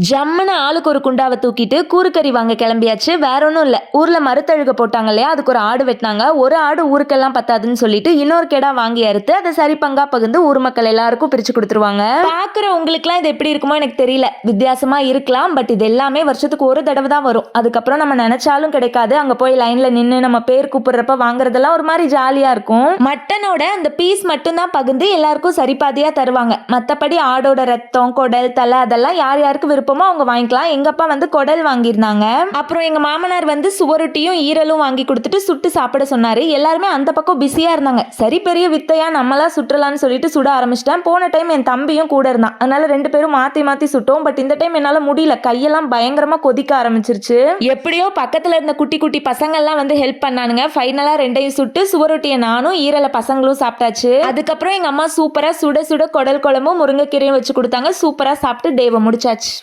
ஜம்முன்னு ஆளுக்கு ஒரு குண்டாவை தூக்கிட்டு கூறுக்கறி வாங்க கிளம்பியாச்சு. வேற ஒன்றும் இல்லை, ஊர்ல மறுத்தழுக போட்டாங்க இல்லையா, அதுக்கு ஒரு ஆடு வெட்டினாங்க. ஒரு ஆடு ஊருக்கெல்லாம் பத்தாதுன்னு சொல்லிட்டு இன்னொரு கேடா வாங்கி அறுத்து அதை சரி பங்கா பகிர்ந்து ஊர் மக்கள் எல்லாருக்கும் பிரிச்சு கொடுத்துருவாங்க. பாக்குற உங்களுக்குலாம் இது எப்படி இருக்குமோ எனக்கு தெரியல, வித்தியாசமா இருக்கலாம். பட் இது எல்லாமே வருஷத்துக்கு ஒரு தடவை தான் வரும். அதுக்கப்புறம் நம்ம நினைச்சாலும் கிடைக்காது. அங்க போய் லைன்ல நின்று நம்ம பேர் கூப்பிடுறப்ப வாங்குறதெல்லாம் ஒரு மாதிரி ஜாலியா இருக்கும். மட்டனோட அந்த பீஸ் மட்டும் தான் பகிர்ந்து எல்லாருக்கும் சரிபாதியா தருவாங்க. மத்தபடி ஆடோட ரத்தம், குடல், தலை அதெல்லாம் யார் யாருக்கு விருப்பமோ அவங்க வாங்கிக்கலாம். எங்க அப்பா வந்து குடல் வாங்கியிருந்தாங்க. அப்புறம் எங்க மாமனார் வந்து சுவரொட்டியும் ஈரலும் வாங்கி கொடுத்துட்டு சுட்டு சாப்பிட சொன்னாரு. எல்லாருமே அந்த பக்கம் பிஸியா இருந்தாங்க. சரி, பெரிய வித்தையா நம்மளா சுற்றலான்னு சொல்லிட்டு சுட ஆரம்பிச்சிட்டேன். போன டைம் என் தம்பியும் கூட இருந்தான், அதனால ரெண்டு பேரும் மாத்தி மாத்தி சுட்டோம். பட் இந்த டைம் என்னால முடியல, கையெல்லாம் பயங்கரமா கொதிக்க ஆரம்பிச்சிருச்சு. எப்படியோ பக்கத்துல இருந்த குட்டி குட்டி பசங்க எல்லாம் வந்து ஹெல்ப் பண்ணானுங்க. ஃபைனலா ரெண்டையும் சுட்டு சுவரொட்டியை நானும் ஈரல பசங்களும் சாப்பிட்டாச்சு. அதுக்கப்புறம் எங்க அம்மா சூப்பரா சுட சுட குடல் குழம்பும் முருங்கைக்கீரையும் வச்சு கொடுத்தாங்க. சூப்பரா சாப்பிட்டு டேவை முடிச்சாச்சு.